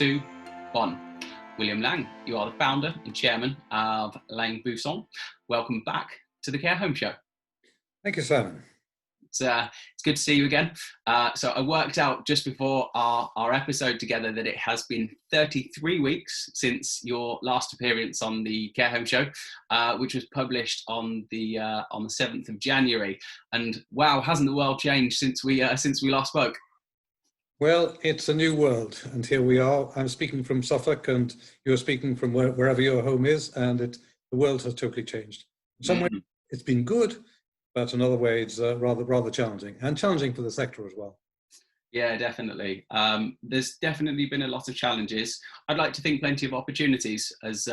2, 1. William Laing, you are the founder and chairman of LaingBuisson. Welcome back to the Care Home Show. Thank you, Simon. It's good to see you again. So I worked out just before our episode together that it has been 33 weeks since your last appearance on the Care Home Show, which was published on the 7th of January. And wow, hasn't the world changed since we last spoke? Well, it's a new world, and here we are. I'm speaking from Suffolk, and you're speaking from wherever your home is, and the world has totally changed. In some ways, it's been good, but in other ways, rather challenging, and challenging for the sector as well. Yeah, definitely. There's definitely been a lot of challenges. I'd like to think plenty of opportunities as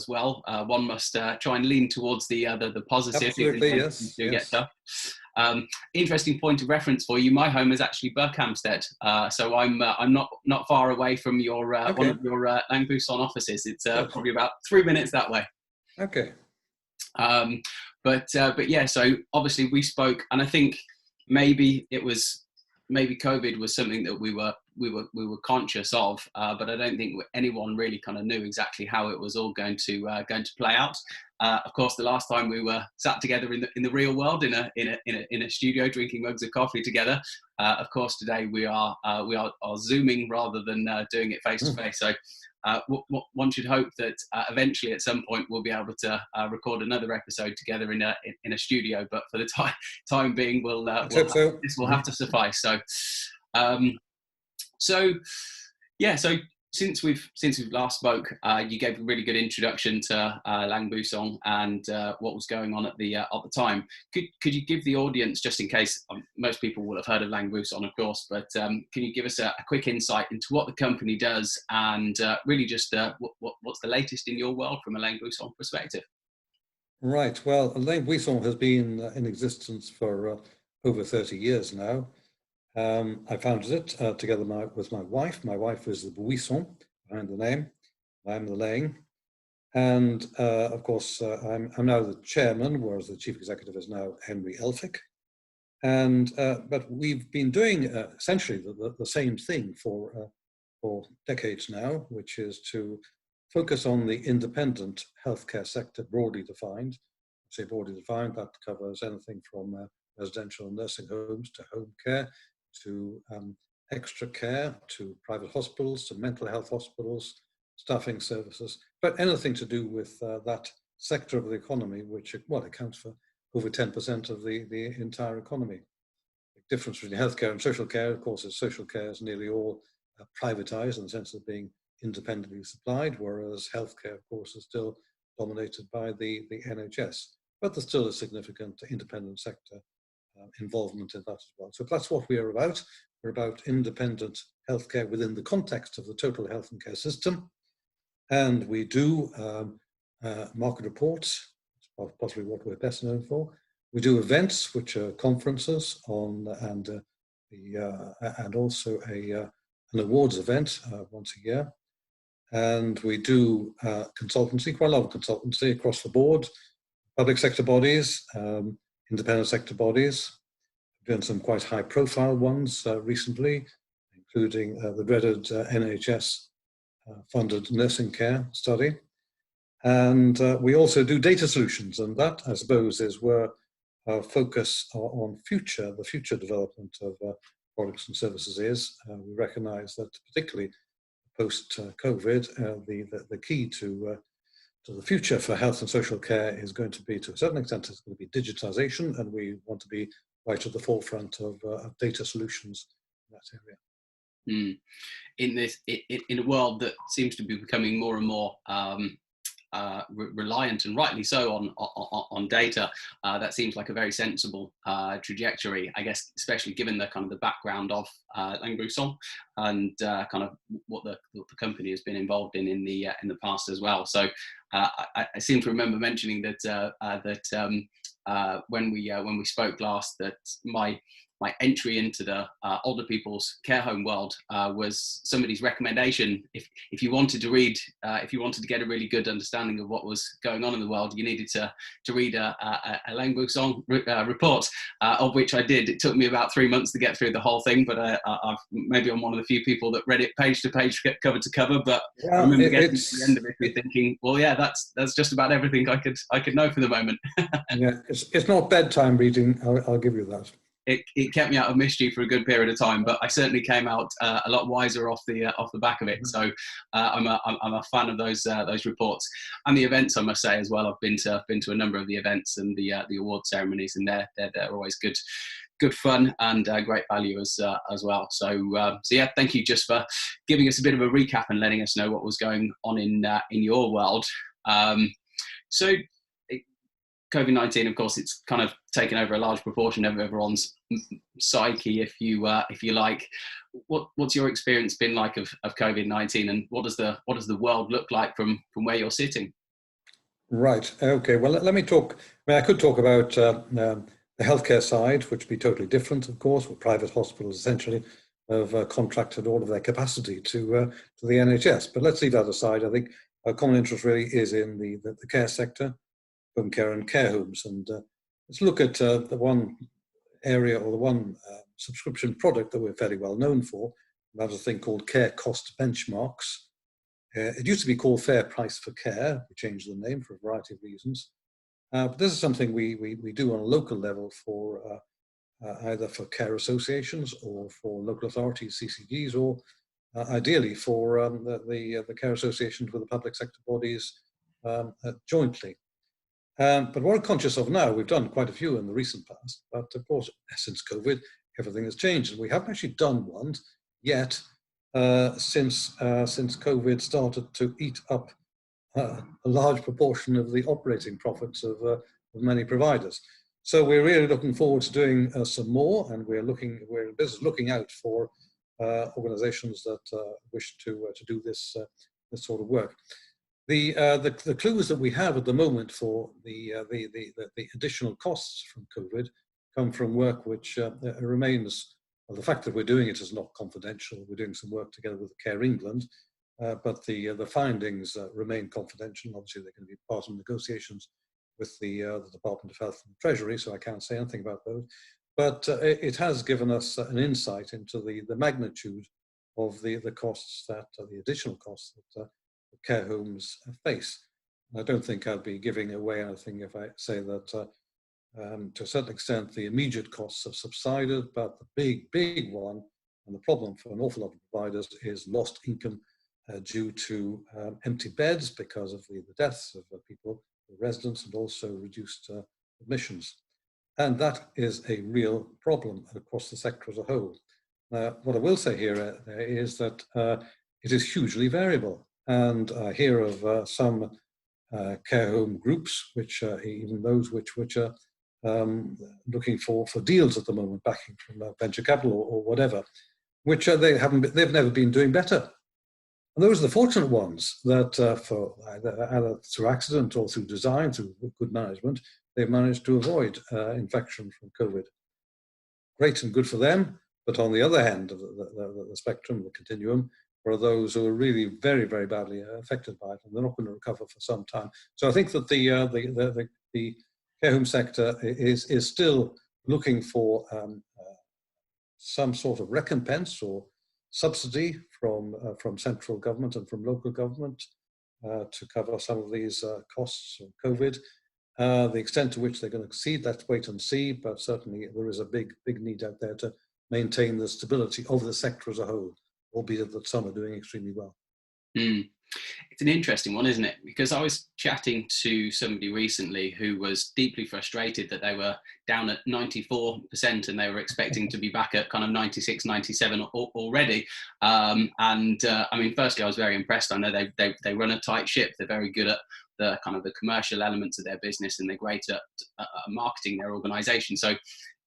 well. One must try and lean towards the positive. Absolutely, yes. Get tough. Interesting point of reference for you. My home is actually Berkhamsted, so I'm not far away from your one of your LaingBuisson offices. It's probably about 3 minutes that way. Okay. But yeah. So obviously we spoke, and I think maybe COVID was something that we were conscious of, but I don't think anyone really kind of knew exactly how it was all going to play out. Of course, the last time we were sat together in the real world in a studio drinking mugs of coffee together. Of course, today we are zooming rather than doing it face to face. So one should hope that eventually at some point we'll be able to record another episode together in a studio. But for the time being, this will have to suffice. So since we've last spoke, you gave a really good introduction to LaingBuisson and what was going on at the time. Could you give the audience, just in case most people will have heard of LaingBuisson, of course, but can you give us a quick insight into what the company does and really just what's the latest in your world from a LaingBuisson perspective? Right. Well, LaingBuisson has been in existence for over 30 years now. I founded it together with my wife. My wife is the Buisson behind the name. I'm the Laing. And of course, I'm now the chairman, whereas the chief executive is now Henry Elphick. And but we've been doing essentially the same thing for decades now, which is to focus on the independent healthcare sector, broadly defined. I say broadly defined, that covers anything from residential nursing homes to home care, to extra care, to private hospitals, to mental health hospitals, staffing services, but anything to do with that sector of the economy, which accounts for over 10% of the entire economy. The difference between healthcare and social care, of course, is social care is nearly all privatized in the sense of being independently supplied, whereas healthcare, of course, is still dominated by the NHS. But there's still a significant independent sector involvement in that as well. So that's what we are about. We're about independent healthcare within the context of the total health and care system. And we do market reports, possibly what we're best known for. We do events, which are conferences and also an awards event once a year. And we do consultancy, quite a lot of consultancy across the board, public sector bodies, independent sector bodies. We've done some quite high profile ones recently, including the dreaded NHS funded nursing care study. And we also do data solutions, and that, I suppose, is where our focus on the future development of products and services is. We recognize that particularly post-COVID, the key to the future for health and social care is going to be, to a certain extent, it's going to be digitization, and we want to be right at the forefront of data solutions in that area. In a world that seems to be becoming more and more reliant, and rightly so, on data, that seems like a very sensible trajectory, I guess, especially given the kind of the background of LaingBuisson and kind of what the company has been involved in the past as well. So I seem to remember mentioning that when we spoke last, that my entry into the older people's care home world was somebody's recommendation. If you wanted to read, if you wanted to get a really good understanding of what was going on in the world, you needed to read a LaingBuisson report, of which I did. It took me about 3 months to get through the whole thing, but maybe I'm one of the few people that read it page to page, cover to cover. But I remember getting to the end of it and thinking, well, yeah, that's just about everything I could know for the moment. Yeah, it's not bedtime reading. I'll give you that. It kept me out of mischief for a good period of time, but I certainly came out a lot wiser off the back of it. So I'm a fan of those reports and the events. I must say as well, I've been to a number of the events and the award ceremonies, and they're always good fun and great value as well. So yeah, thank you just for giving us a bit of a recap and letting us know what was going on in your world. So COVID-19, of course, it's kind of taken over a large proportion of everyone's psyche, if you like. What's your experience been like of COVID-19, and what does the world look like from where you're sitting? Right. Okay. Well, let me talk. I mean, I could talk about the healthcare side, which would be totally different, of course, where private hospitals essentially have contracted all of their capacity to the NHS. But let's leave that aside. I think our common interest really is in the care sector, home care and care homes. And let's look at the one area or the one subscription product that we're fairly well known for. That's a thing called care cost benchmarks. It used to be called Fair Price for Care. We changed the name for a variety of reasons. But this is something we do on a local level for either for care associations or for local authorities, CCGs, or ideally for the care associations with the public sector bodies jointly. But what we're conscious of now, we've done quite a few in the recent past, but of course, since COVID, everything has changed. And we haven't actually done one yet since COVID started to eat up a large proportion of the operating profits of many providers. So we're really looking forward to doing some more, and we're in business looking out for organisations that wish to do this sort of work. The clues that we have at the moment for the additional costs from COVID come from work which remains. Well, the fact that we're doing it is not confidential. We're doing some work together with Care England, but the findings remain confidential. Obviously, they're going to be part of negotiations with the Department of Health and Treasury, so I can't say anything about those. But it has given us an insight into the magnitude of the costs the additional costs that care homes face. I don't think I'd be giving away anything if I say that to a certain extent the immediate costs have subsided, but the big one and the problem for an awful lot of providers is lost income due to empty beds because of the deaths of people, the residents, and also reduced admissions. And that is a real problem across the sector as a whole. What I will say here is that it is hugely variable. And I hear of some care home groups, which even those which are looking for deals at the moment, backing from venture capital or whatever, which they've never been doing better. And those are the fortunate ones that, for either through accident or through design, through good management, they've managed to avoid infection from COVID. Great and good for them, but on the other hand of the spectrum, the continuum, are those who are really very, very badly affected by it, and they're not going to recover for some time. So I think that the care home sector is still looking for some sort of recompense or subsidy from central government and from local government to cover some of these costs of COVID. The extent to which they're going to succeed, let's wait and see, but certainly there is a big need out there to maintain the stability of the sector as a whole, albeit that some are doing extremely well. It's an interesting one, isn't it? Because I was chatting to somebody recently who was deeply frustrated that they were down at 94% and they were expecting to be back at kind of 96, 97 already. I mean, firstly, I was very impressed. I know they run a tight ship. They're very good at the kind of the commercial elements of their business, and they're great at marketing their organization. So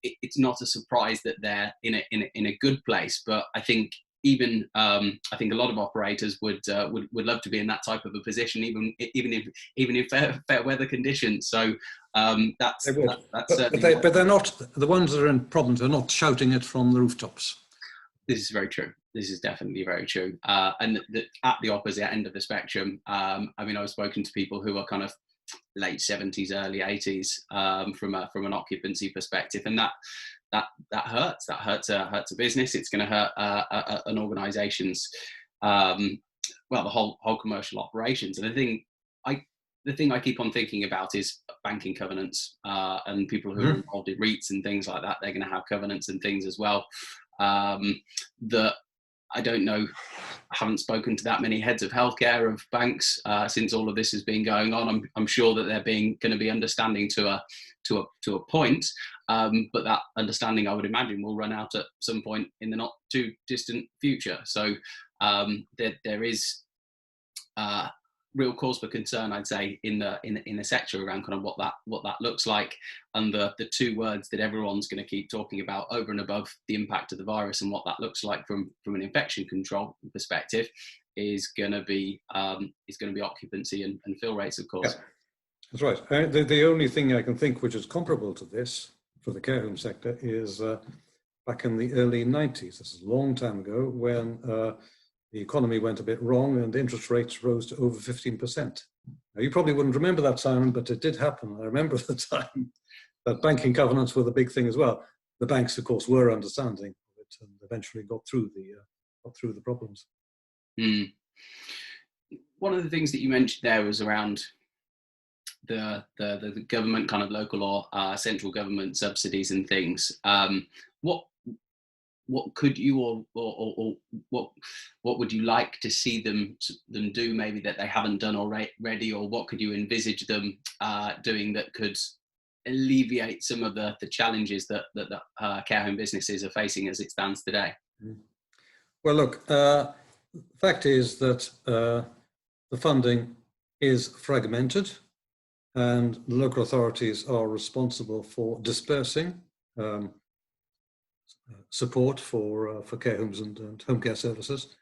it's not a surprise that they're in a good place. But I think even I think a lot of operators would love to be in that type of a position, even in fair weather conditions. So that's They would, certainly. but they're not the ones that are in problems. They're not shouting it from the rooftops. This is very true. This is definitely very true. And at the opposite end of the spectrum, I mean, I've spoken to people who are kind of late 70s, early 80s from an occupancy perspective, and that hurts. That hurts a business. It's going to hurt an organisation's the whole commercial operations. And the thing I keep on thinking about is banking covenants, and people who are involved in REITs and things like that. They're going to have covenants and things as well. That I don't know. I haven't spoken to that many heads of healthcare of banks since all of this has been going on. I'm sure that they're going to be understanding to a point, but that understanding, I would imagine, will run out at some point in the not too distant future. So there is real cause for concern, I'd say, in the sector around kind of what that looks like, and the two words that everyone's going to keep talking about over and above the impact of the virus and what that looks like from an infection control perspective is going to be occupancy and fill rates, of course. Yeah, that's right. The only thing I can think which is comparable to this for the care home sector is back in the early 90s. This is a long time ago, when the economy went a bit wrong and interest rates rose to over 15%. Now, you probably wouldn't remember that, Simon, but it did happen. I remember at the time that banking covenants were the big thing as well. The banks, of course, were understanding of it and eventually got through the problems. Mm. One of the things that you mentioned there was around the government, kind of local or central government subsidies and things. What could you or what would you like to see them do, maybe that they haven't done already, or what could you envisage them doing that could alleviate some of the challenges that care home businesses are facing as it stands today? Well, look, the fact is that the funding is fragmented, and the local authorities are responsible for dispersing support for care homes and home care services.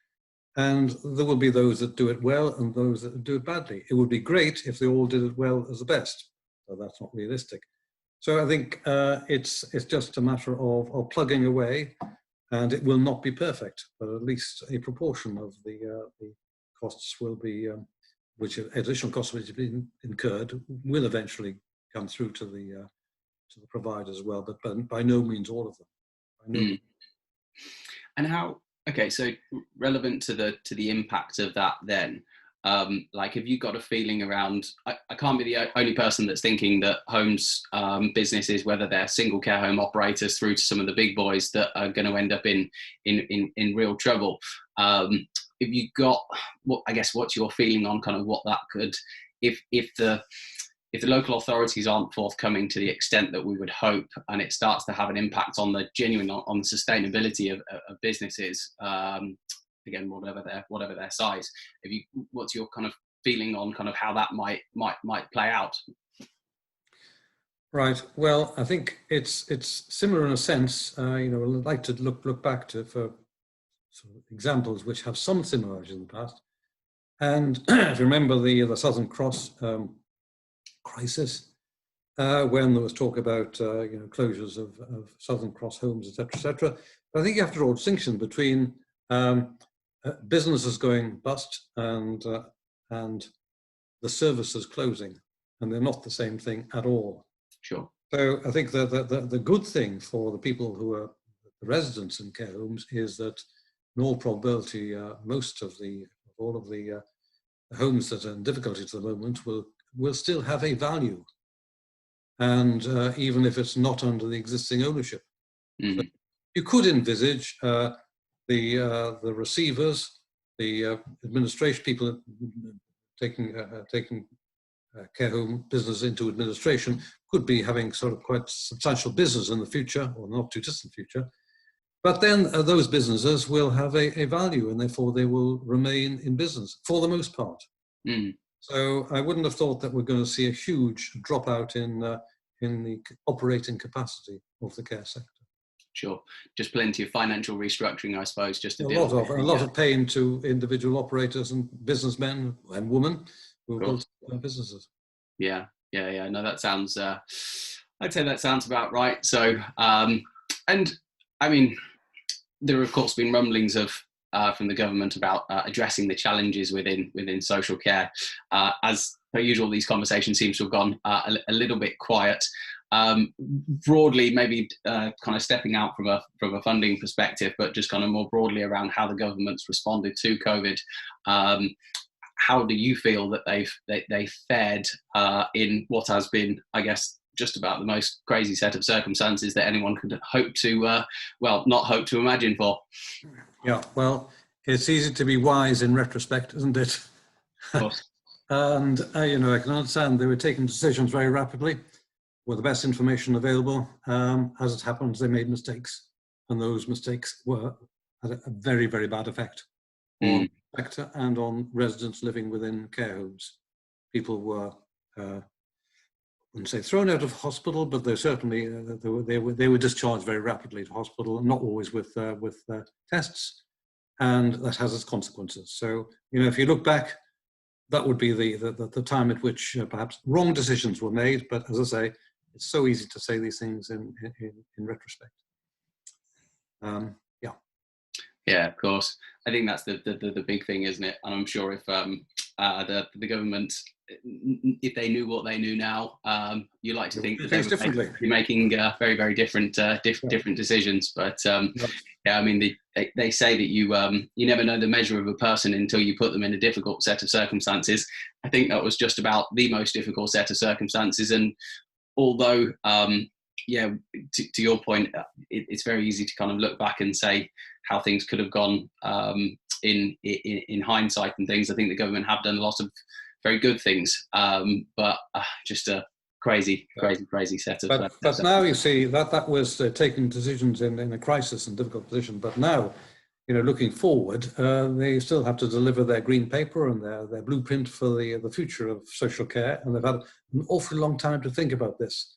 And there will be those that do it well and those that do it badly. It would be great if they all did it well as the best, but that's not realistic. So I think it's just a matter of plugging away, and it will not be perfect, but at least a proportion of the costs will be, which additional costs which have been incurred, will eventually come through to the providers as well, but by no means all of them. And how? Okay, so relevant to the impact of that, then, like, have you got a feeling around? I can't be the only person that's thinking that homes businesses, whether they're single care home operators through to some of the big boys, that are going to end up in real trouble. Have you got what's your feeling on kind of what that could, if the local authorities aren't forthcoming to the extent that we would hope, and it starts to have an impact on the sustainability of businesses, again, whatever their size, what's your kind of feeling on kind of how that might play out? Right. Well, I think it's similar in a sense. I'd like to look back for sort of examples which have some similarities in the past. And if you remember the Southern Cross crisis, when there was talk about closures of Southern Cross homes, etc., etc. But I think you have to draw a distinction between businesses going bust and the services closing, and they're not the same thing at all. Sure. So I think the good thing for the people who are the residents in care homes is that, in all probability, most of all of the homes that are in difficulty at the moment will still have a value, and even if it's not under the existing ownership. So you could envisage the receivers, the administration people taking care home business into administration, could be having sort of quite substantial business in the future, or not too distant future. But then those businesses will have a value, and therefore they will remain in business for the most part. So I wouldn't have thought that we're going to see a huge dropout in the operating capacity of the care sector. Sure. Just plenty of financial restructuring, I suppose, just to A deal lot with of it. a lot of pain to individual operators and businessmen and women who have built businesses. Yeah, yeah, yeah. No, that sounds. I'd say that sounds about right. So, and I mean, there have of course been rumblings of from the government about addressing the challenges within social care. As per usual, these conversations seem to have gone a little bit quiet. Broadly, maybe kind of stepping out from a funding perspective, but just kind of more broadly around how the government's responded to COVID. How do you feel that they fared in what has been, I guess, just about the most crazy set of circumstances that anyone could hope to, not hope to imagine for? Yeah, well, it's easy to be wise in retrospect, isn't it? Of course. And I can understand they were taking decisions very rapidly with the best information available. As it happens, they made mistakes, and those mistakes had a very, very bad effect on the sector and on residents living within care homes. People were, I wouldn't say thrown out of hospital, but they certainly they were discharged very rapidly to hospital, not always with tests, and that has its consequences. So if you look back, that would be the time at which perhaps wrong decisions were made. But as I say, it's so easy to say these things in retrospect. Yeah, of course. I think that's the big thing, isn't it? And I'm sure if the government, if they knew what they knew now, you like to think that they would be making very, very different different decisions. But yeah, I mean, they say that you never know the measure of a person until you put them in a difficult set of circumstances. I think that was just about the most difficult set of circumstances. And although, yeah, to your point, it's very easy to kind of look back and say how things could have gone in hindsight and things. I think the government have done a lot of very good things, but just a crazy set of. But now you see that was taking decisions in a crisis and difficult position. But now, looking forward, they still have to deliver their green paper and their blueprint for the future of social care, and they've had an awfully long time to think about this.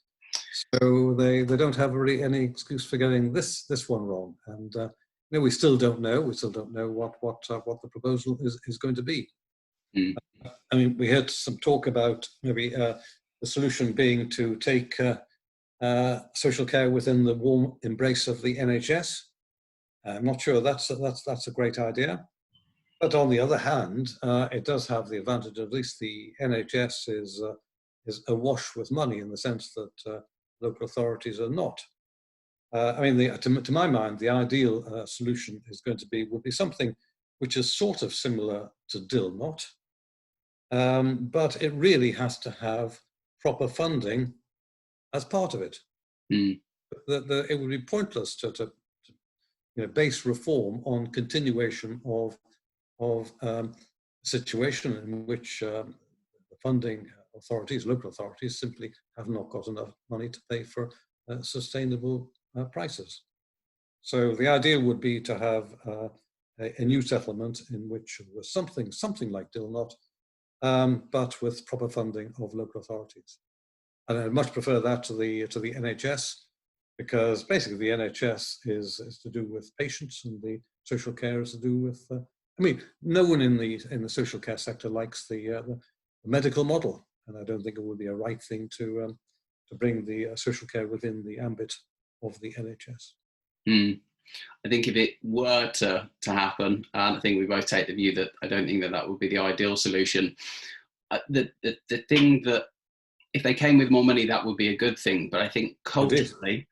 So they don't have really any excuse for getting this one wrong. And we still don't know. We still don't know what the proposal is going to be. I mean, we heard some talk about maybe the solution being to take social care within the warm embrace of the NHS. I'm not sure that's a great idea. But on the other hand, it does have the advantage, at least the NHS is awash with money in the sense that local authorities are not. I mean, to my mind, the ideal solution would be something which is sort of similar to DILNOT, but it really has to have proper funding as part of it. It would be pointless to base reform on continuation of a situation in which the funding authorities, local authorities, simply have not got enough money to pay for sustainable prices. So the idea would be to have a new settlement in which was something like DILNOT, but with proper funding of local authorities. And I'd much prefer that to the NHS, because basically the NHS is to do with patients and the social care is to do with. I mean, no one in the social care sector likes the medical model, and I don't think it would be a right thing to bring the social care within the ambit of the NHS. I think if it were to happen, and I think we both take the view that I don't think that would be the ideal solution. The thing that if they came with more money, that would be a good thing. But I think culturally,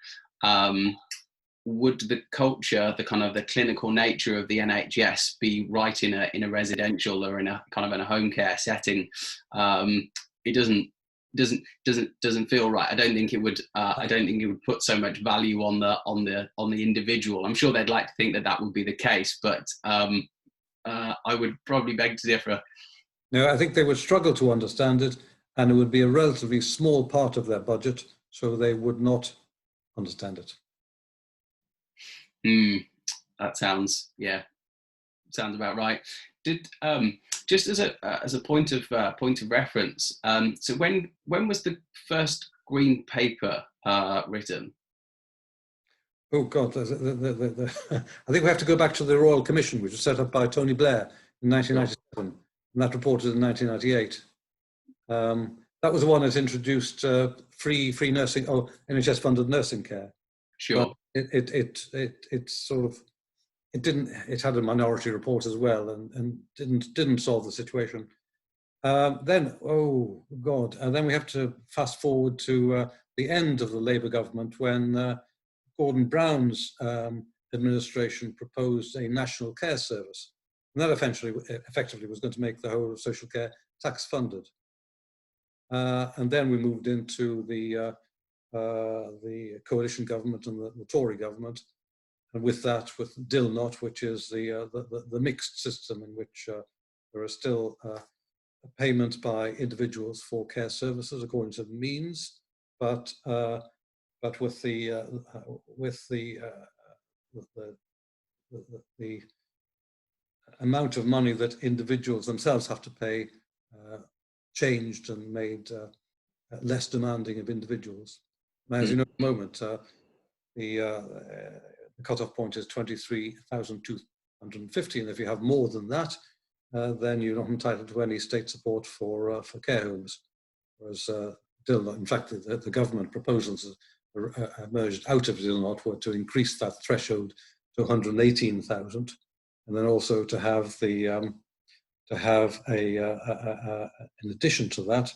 would the culture, the kind of the clinical nature of the NHS be right in a residential or in a kind of in a home care setting? It doesn't feel right. I don't think it would. I don't think it would put so much value on the individual. I'm sure they'd like to think that would be the case, but I would probably beg to differ. No, I think they would struggle to understand it, and it would be a relatively small part of their budget, so they would not understand it. That sounds about right. Did just as a point of reference, so when was the first green paper written? Oh God, I think we have to go back to the Royal Commission, which was set up by Tony Blair in 1997, and that reported in 1998. That was the one that introduced free nursing, or NHS-funded nursing care. Sure. But it had a minority report as well, and didn't solve the situation. Then, oh God, and then we have to fast forward to the end of the Labour government when Gordon Brown's administration proposed a national care service, and that effectively was going to make the whole of social care tax funded. And then we moved into the coalition government and the Tory government, and with that, with Dilnot, which is the mixed system in which there are still payments by individuals for care services according to the means, but with the amount of money that individuals themselves have to pay changed and made less demanding of individuals. Now, as you know, at the moment, the cut-off point is 23,250, and if you have more than that, then you're not entitled to any state support for care homes. Whereas Dilnot, in fact, the government proposals emerged out of Dilnot were to increase that threshold to 118,000, and then also to have in addition to that,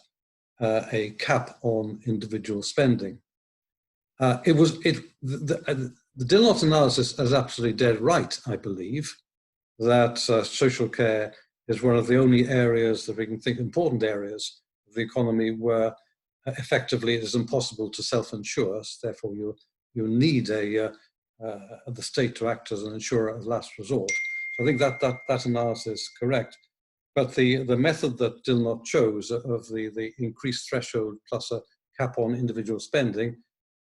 a cap on individual spending. The Dilnot analysis is absolutely dead right, I believe, that social care is one of the only areas that we can think important areas of the economy where effectively it is impossible to self-insure. So therefore, you need the state to act as an insurer of last resort. So I think that analysis is correct. But the method that Dilnot chose of the increased threshold plus a cap on individual spending,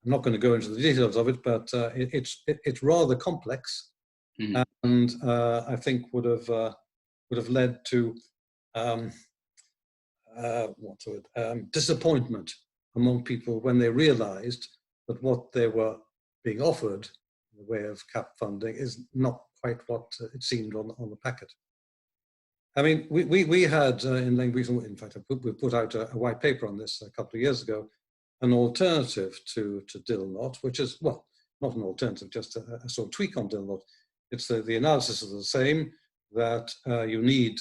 I'm not going to go into the details of it, but it's rather complex, and I think would have led to disappointment among people when they realised that what they were being offered in the way of cap funding is not quite what it seemed on the packet. I mean, we had in LaingBuisson, in fact, we put out a white paper on this a couple of years ago, an alternative to Dilnot, which is, well, not an alternative, just a sort of tweak on Dilnot. It's the analysis is the same, that you need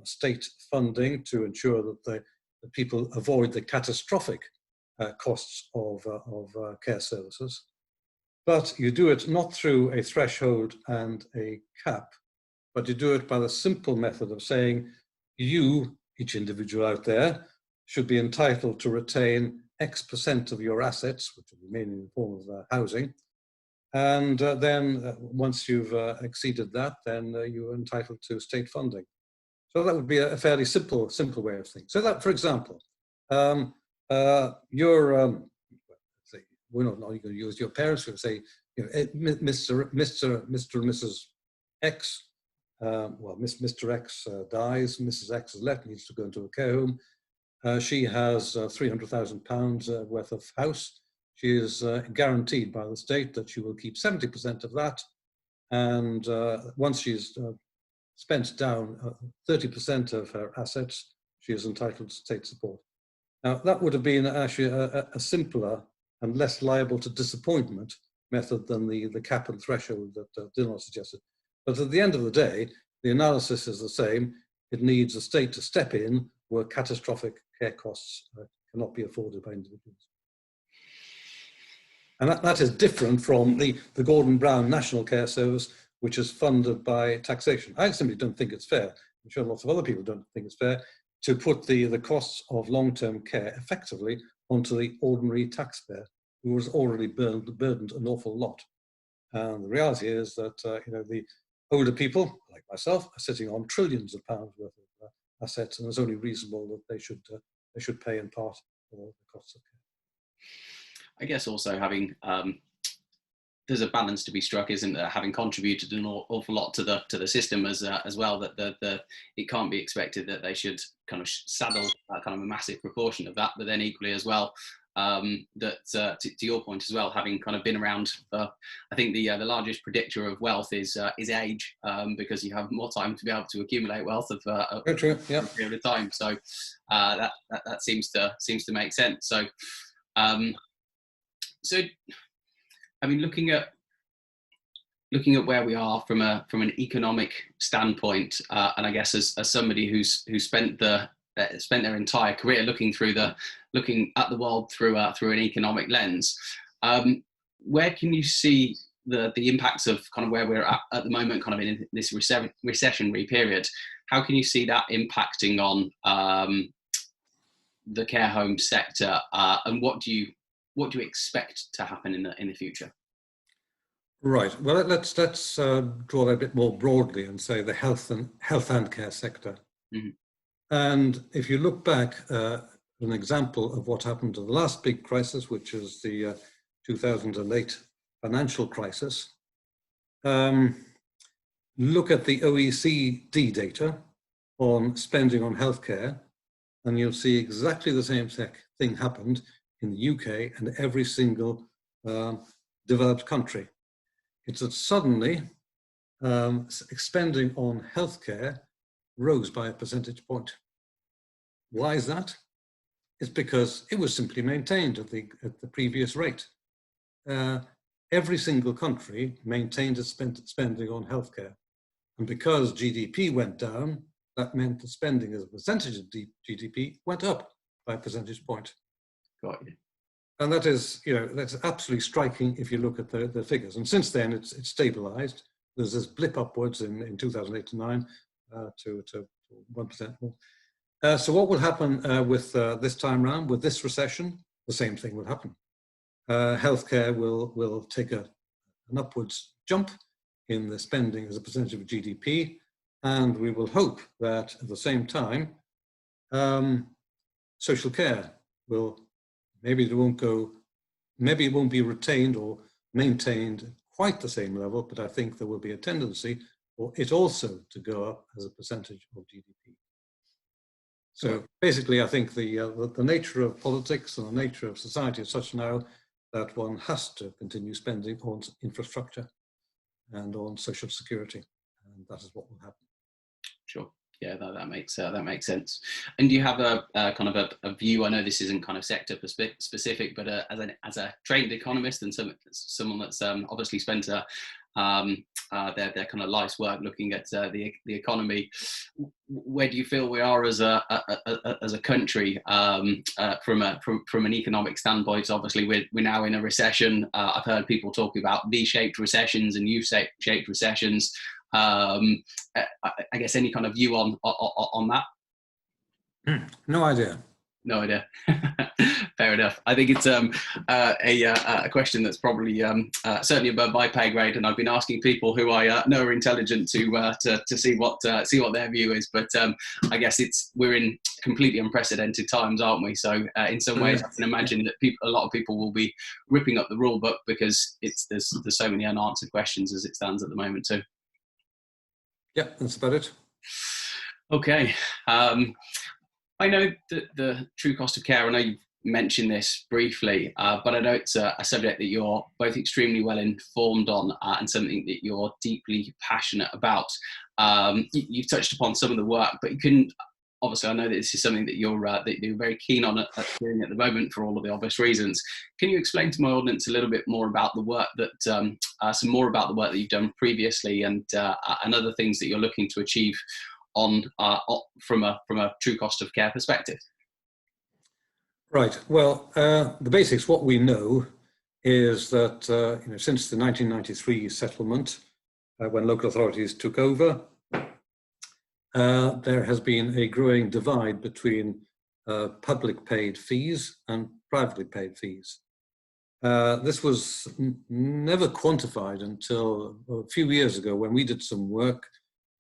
state funding to ensure that the people avoid the catastrophic costs of care services. But you do it not through a threshold and a cap, but you do it by the simple method of saying, you, each individual out there, should be entitled to retain X% of your assets, which will be mainly in the form of housing. And then once you've exceeded that, then you're entitled to state funding. So that would be a fairly simple way of thinking. So that, for example, we're not going to use your parents. We'll say, you know, Mr. and Mrs. X. Well, Mr. X dies, Mrs. X is left, needs to go into a care home. She has £300,000 worth of house. She is guaranteed by the state that she will keep 70% of that. And once she's spent down 30% of her assets, she is entitled to state support. Now, that would have been actually a simpler and less liable to disappointment method than the cap and threshold that Dilnot suggested. But at the end of the day, the analysis is the same. It needs a state to step in where catastrophic care costs cannot be afforded by individuals. And that is different from the Gordon Brown National Care Service, which is funded by taxation. I simply don't think it's fair. I'm sure lots of other people don't think it's fair to put the costs of long-term care effectively onto the ordinary taxpayer, who was already burdened an awful lot. And the reality is that you know, the older people, like myself, are sitting on trillions of pounds worth of assets, and it's only reasonable that they should pay in part for the costs of care. I guess also having there's a balance to be struck, isn't there? Having contributed an awful lot to the system as well, that it can't be expected that they should kind of saddle kind of a massive proportion of that, but then equally as well, to your point as well, having kind of been around, I think the largest predictor of wealth is age, because you have more time to be able to accumulate wealth of a period of time. So that seems to make sense. So I mean, looking at where we are from an economic standpoint, and I guess as somebody who's spent their entire career looking at the world through an economic lens, where can you see the impacts of kind of where we're at the moment, kind of in this recessionary period? How can you see that impacting on the care home sector, and what do you expect to happen in the future? Right. Well, let's draw that a bit more broadly and say the health and care sector. Mm-hmm. And if you look back, an example of what happened to the last big crisis, which is the 2008 financial crisis, look at the OECD data on spending on healthcare, and you'll see exactly the same thing happened in the UK and every single developed country. It's that suddenly spending on healthcare rose by a percentage point. Why is that? It's because it was simply maintained at the previous rate. Every single country maintained its spending on healthcare. And because GDP went down, that meant the spending as a percentage of GDP went up by a percentage point. Got you. And that is, that's absolutely striking if you look at the figures. And since then, it's stabilized. There's this blip upwards in 2008 to 9 to 1% more. So what will happen with this time round, with this recession? The same thing will happen. Healthcare will take an upwards jump in the spending as a percentage of GDP. And we will hope that at the same time, social care will, maybe it won't be retained or maintained quite the same level, but I think there will be a tendency for it also to go up as a percentage of GDP. So basically, I think the nature of politics and the nature of society is such now that one has to continue spending on infrastructure and on social security, and that is what will happen. Sure. Yeah, that makes sense. And do you have a kind of a view? I know this isn't kind of sector specific, but as a trained economist and someone that's obviously spent their kind of life's work looking at the economy, where do you feel we are as a country from an economic standpoint? Obviously, we're now in a recession. I've heard people talk about V-shaped recessions and U-shaped recessions. I guess any kind of view on that? No idea. No idea. Fair enough. I think it's a question that's probably certainly above my pay grade, and I've been asking people who I know are intelligent to see what their view is. But I guess we're in completely unprecedented times, aren't we? So in some ways, I can imagine that a lot of people will be ripping up the rule book because there's so many unanswered questions as it stands at the moment too. Yeah, that's about it. Okay. I know that the true cost of care, I know you've mentioned this briefly, but I know it's a subject that you're both extremely well informed on and something that you're deeply passionate about. You've touched upon some of the work, but you couldn't, obviously I know that this is something that you're very keen on doing at the moment for all of the obvious reasons. Can you explain to my audience a little bit more about the work that, some more about the work that you've done previously and other things that you're looking to achieve from a true cost of care perspective? Right. Well, the basics, what we know is that since the 1993 settlement, when local authorities took over, there has been a growing divide between public paid fees and privately paid fees. This was never quantified until a few years ago when we did some work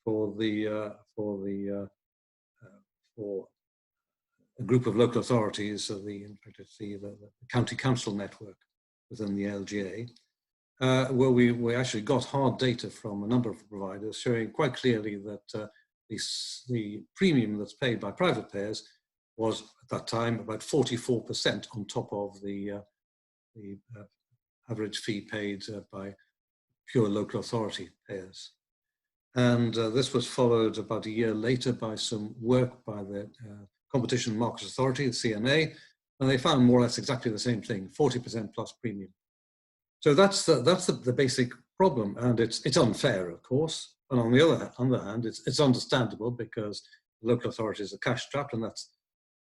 for a group of local authorities, the county council network within the LGA. where we actually got hard data from a number of providers showing quite clearly that the premium that's paid by private payers was at that time about 44% on top of the average fee paid by pure local authority payers. And this was followed about a year later by some work by the Competition and Markets Authority, the CMA, and they found more or less exactly the same thing, 40% plus premium. So that's the basic problem, and it's unfair, of course. And on the other hand, it's understandable because the local authority is a cash trap, and that's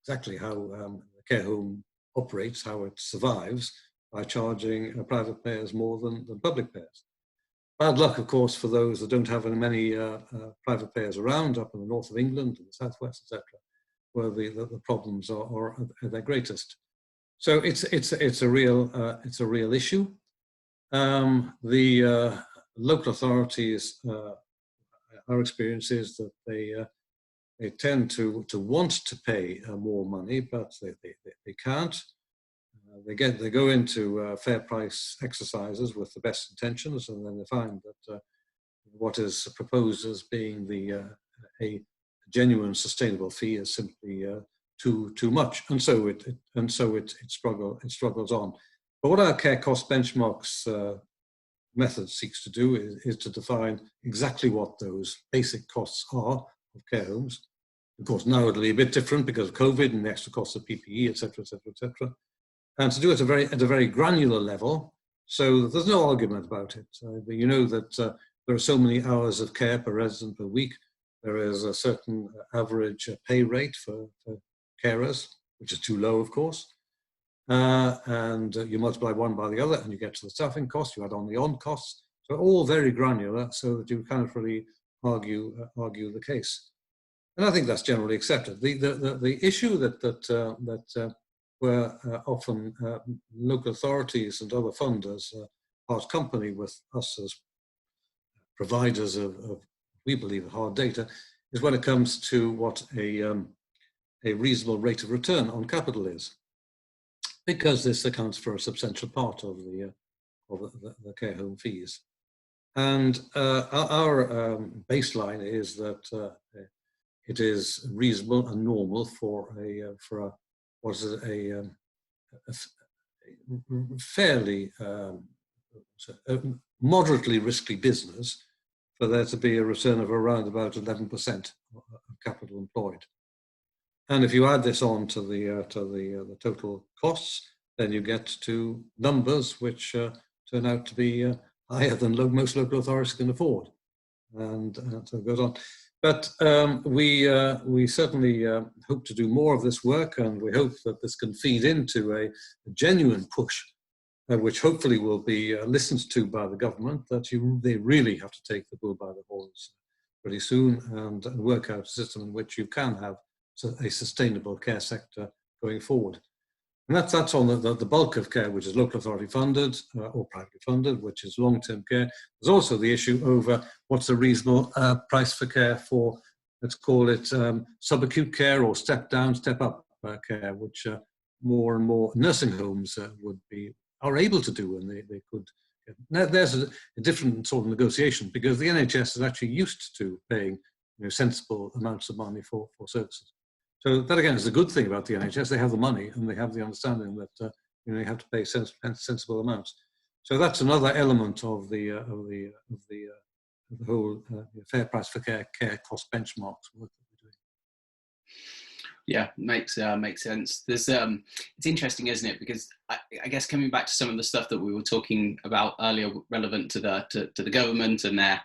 exactly how the care home operates, how it survives, by charging private payers more than public payers. Bad luck, of course, for those that don't have many private payers around, up in the north of England, and the southwest, etc., where the problems are at their greatest. So it's a real issue. The local authorities, our experience is that they tend to want to pay more money, but they can't. They go into fair price exercises with the best intentions, and then they find that what is proposed as being a genuine sustainable fee is simply too much, and so it struggles on. But what our care cost benchmarks method seeks to do is to define exactly what those basic costs are of care homes. Of course, now it'll be a bit different because of COVID and the extra costs of PPE, etc., etc., etc. And to do it at a very granular level, so there's no argument about it. You know that there are so many hours of care per resident per week. There is a certain average pay rate for carers, which is too low, of course. And you multiply one by the other and you get to the staffing cost, you add on the on costs. So all very granular so that you cannot really argue the case. And I think that's generally accepted. The issue that where often local authorities and other funders part company with us as providers of we believe, hard data, is when it comes to what a reasonable rate of return on capital is, because this accounts for a substantial part of the care home fees. And our baseline is that it is reasonable and normal for a fairly moderately risky business for there to be a return of around about 11% of capital employed. And if you add this on to the total costs, then you get to numbers which turn out to be higher than most local authorities can afford, and so it goes on. But we certainly hope to do more of this work, and we hope that this can feed into a genuine push, which hopefully will be listened to by the government, that they really have to take the bull by the horns pretty soon and work out a system in which you can have a sustainable care sector going forward. And that's on the bulk of care, which is local authority funded or privately funded, which is long-term care. There's also the issue over what's a reasonable price for care for, let's call it subacute care or step down, step up care, which more and more nursing homes are able to do, and they could. Now, there's a different sort of negotiation, because the NHS is actually used to paying sensible amounts of money for services. So that again is a good thing about the NHS. They have the money and they have the understanding that you have to pay sensible amounts. So that's another element of the whole fair price for care cost benchmarks work that we're doing. Yeah, makes sense. There's it's interesting, isn't it? Because I guess coming back to some of the stuff that we were talking about earlier, relevant to the government and their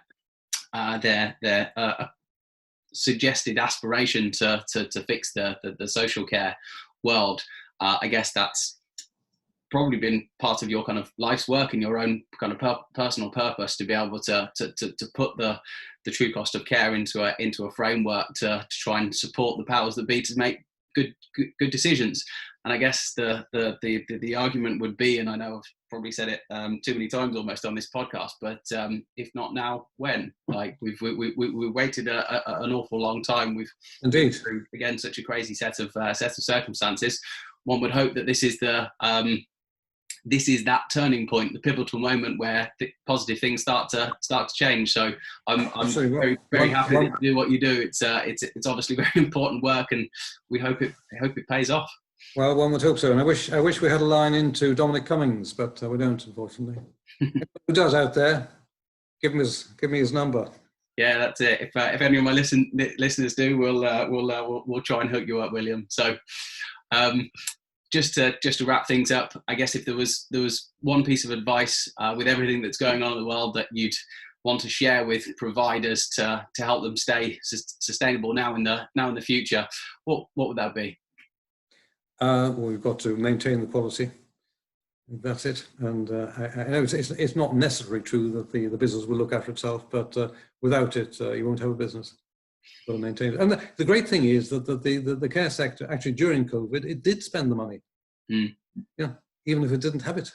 suggested aspiration to fix the social care world. I guess that's probably been part of your kind of life's work and your own kind of personal purpose, to be able to put the true cost of care into a framework to try and support the powers that be to make good decisions. And I guess the argument would be, and I know I've probably said it too many times almost on this podcast, but if not now, when? Like we waited an awful long time. We've indeed been through, again, such a crazy set of circumstances. One would hope that this is the this is that turning point, the pivotal moment where positive things start to change. So I'm very, very happy that you do what you do. It's obviously very important work, and we hope it pays off. Well, one would hope so. And I wish we had a line into Dominic Cummings, but we don't, unfortunately. Who does out there? Give me his number. Yeah, that's it. If any of my listeners do, we'll try and hook you up, William. So, just to wrap things up, I guess if there was one piece of advice with everything that's going on in the world that you'd want to share with providers to help them stay sustainable now in the future, what would that be? Well, we've got to maintain the policy. That's it. And I know it's not necessarily true that the business will look after itself, but without it, you won't have a business. Got to maintain it. And the great thing is that the care sector, actually during COVID, it did spend the money. Even if it didn't have it.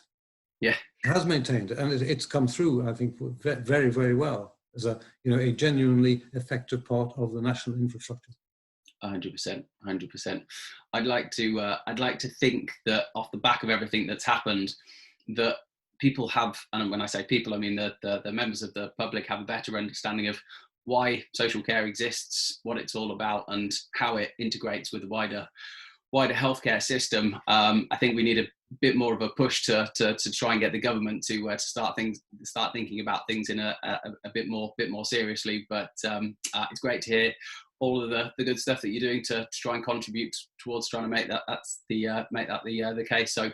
Yeah, it has maintained it, and it's come through, I think, very, very well as a genuinely effective part of the national infrastructure. 100%. I'd like to think that off the back of everything that's happened, that people have, and when I say people, I mean the members of the public have a better understanding of why social care exists, what it's all about, and how it integrates with the wider healthcare system. I think we need a bit more of a push to try and get the government to start thinking about things in a bit more seriously. But it's great to hear all of the good stuff that you're doing to try and contribute towards trying to make that the case. So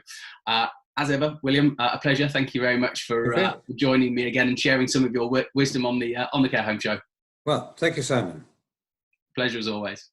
as ever, William, a pleasure. Thank you very much for joining me again and sharing some of your wisdom on the Care Home Show. Well, thank you, Simon. Pleasure as always.